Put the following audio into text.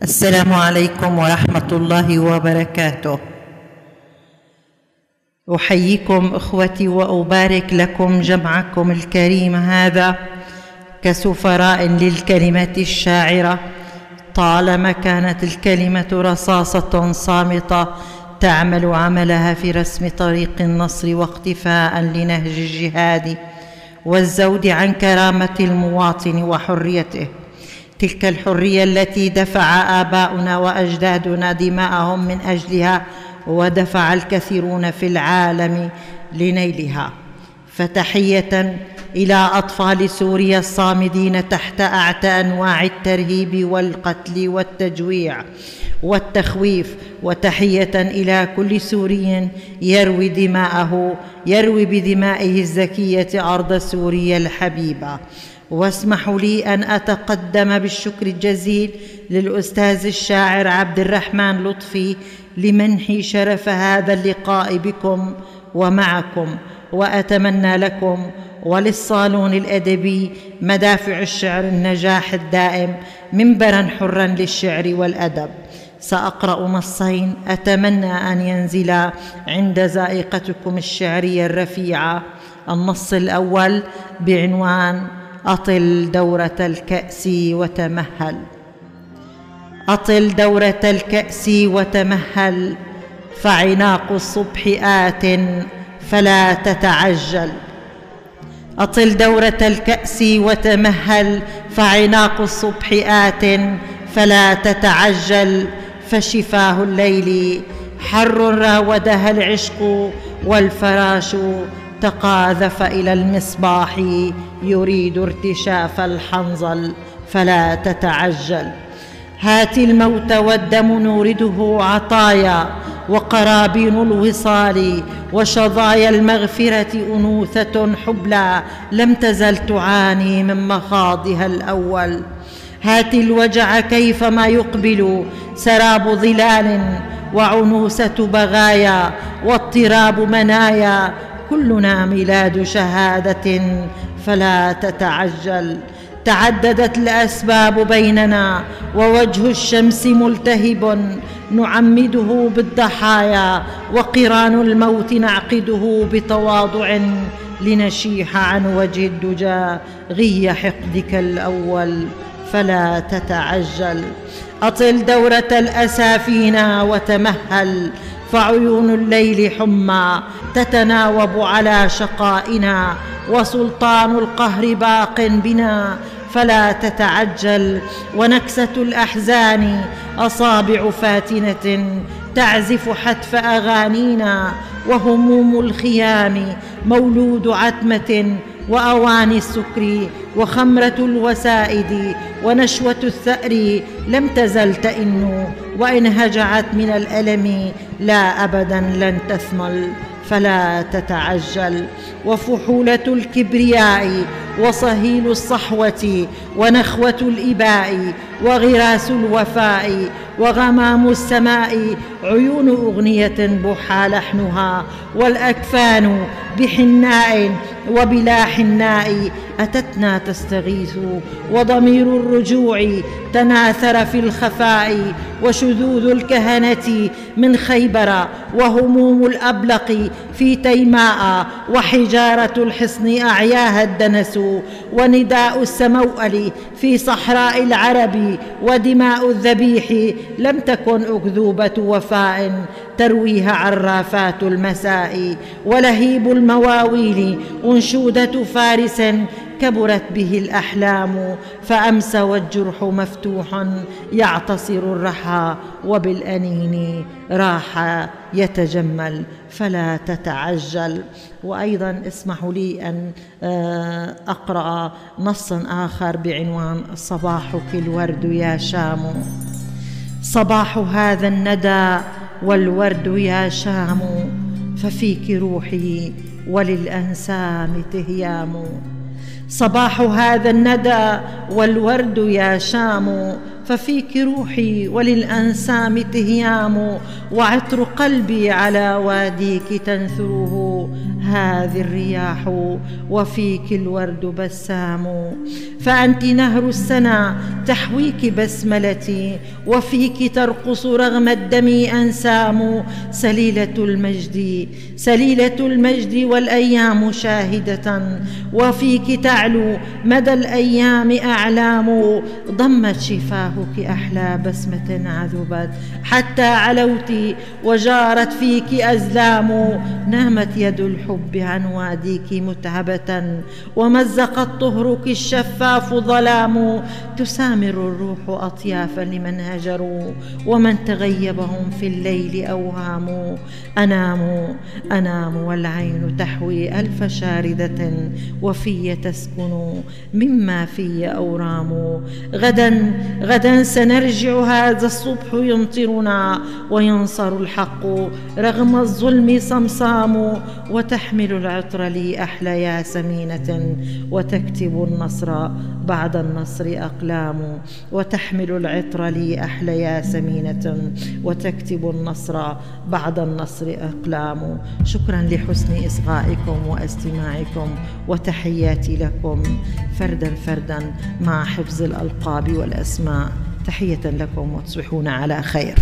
السلام عليكم ورحمة الله وبركاته. أحييكم إخوتي وأبارك لكم جمعكم الكريم هذا كسفراء للكلمة الشاعرة. طالما كانت الكلمة رصاصة صامتة تعمل عملها في رسم طريق النصر واقتفاء لنهج الجهاد والزود عن كرامة المواطن وحريته، تلك الحرية التي دفع آباؤنا وأجدادنا دماءهم من أجلها ودفع الكثيرون في العالم لنيلها. فتحية إلى أطفال سوريا الصامدين تحت أعتى أنواع الترهيب والقتل والتجويع والتخويف، وتحية إلى كل سوري يروي بدمائه الزكية أرض سوريا الحبيبة. واسمحوا لي أن أتقدم بالشكر الجزيل للأستاذ الشاعر عبد الرحمن لطفي لمنحي شرف هذا اللقاء بكم ومعكم، وأتمنى لكم وللصالون الأدبي مدافع الشعر النجاح الدائم، منبرا حرا للشعر والأدب. سأقرأ نصين أتمنى أن ينزلا عند ذائقتكم الشعرية الرفيعة. النص الأول بعنوان أطل دورة الكأس وتمهل. أطل دورة الكأس وتمهل، فعناق الصبح آت فلا تتعجل. أطل دورة الكأس وتمهل، فعناق الصبح آت فلا تتعجل. فشفاه الليل حر راودها العشق، والفراش تقاذف إلى المصباح يريد ارتشاف الحنظل فلا تتعجل. هات الموت والدم نورده عطايا، وقرابين الوصال وشظايا المغفرة أنوثة حبلى لم تزل تعاني من مخاضها الأول. هات الوجع كيفما يقبل سراب ظلال، وعنوسة بغايا واضطراب منايا، كلنا ميلاد شهادة فلا تتعجل. تعددت الأسباب بيننا ووجه الشمس ملتهب، نعمده بالضحايا وقران الموت نعقده بتواضع، لنشيح عن وجه الدجى غي حقدك الأول فلا تتعجل. أطل دورة الأسى فينا وتمهل، فعيون الليل حمى تتناوب على شقائنا، وسلطان القهر باق بنا فلا تتعجل. ونكسة الأحزان أصابع فاتنة تعزف حتف أغانينا، وهموم الخيام مولود عتمة وأواني السكر وخمرة الوسائد، ونشوة الثأر لم تزل تئن، وإن هجعت من الألم لا أبدا لن تثمل فلا تتعجل. وفحولة الكبرياء وصهيل الصحوة ونخوة الإباء وغراس الوفاء وغمام السماء، عيون أغنية بحى لحنها، والأكفان بحناء وبلا حناء أتتنا تستغيث، وضمير الرجوع تناثر في الخفاء، وشذوذ الكهنة من خيبر، وهموم الأبلق في تيماء، وحجارة الحصن أعياها الدنس، ونداء السموأل في صحراء العرب، ودماء الذبيح لم تكن أكذوبة وفاء ترويها عرافات المساء، ولهيب المواويل أنشودة فارس كبرت به الأحلام، فأمسى والجرح مفتوح يعتصر الرحى، وبالأنين راح يتجمل فلا تتعجل. وأيضا اسمحوا لي أن أقرأ نص آخر بعنوان صباحك الورد يا شام. صباح هذا الندى والورد يا شام، ففيك روحي وللأنسام تهيام. صباح هذا الندى والورد يا شام، ففيك روحي وللأنسام تهيام، وعطر قلبي على واديك تنثره هذه الرياح وفيك الورد بسام. فأنت نهر السنا تحويك بسملتي، وفيك ترقص رغم الدم أنسام. سليلة المجد والأيام شاهدة، وفيك تعلو مدى الأيام أعلام. ضمت شفاهك أحلى بسمة عذبت، حتى علوت وجارت فيك أزلام. نامت يد الحب عن واديك متعبة، ومزقت طهرك الشفاف ظلام. تسامر الروح أطيافا لمن هجروا، ومن تغيبهم في الليل أوهام. أنام والعين تحوي ألف شاردة، وفي تسكن مما في أورام. غدا سنرجع، هذا الصبح يمطرنا، وينصر الحق رغم الظلم صمصام. وتحمل العطر لي أحلى يا سمينة، وتكتب النصر بعد النصر أقلام. وتحمل العطر لي أحلى يا سمينة، وتكتب النصر بعد النصر أقلام. شكرا لحسن إصغائكم واستماعكم، وتحياتي لكم فردا فردا مع حفظ الألقاب والأسماء. تحية لكم وتصبحون على خير.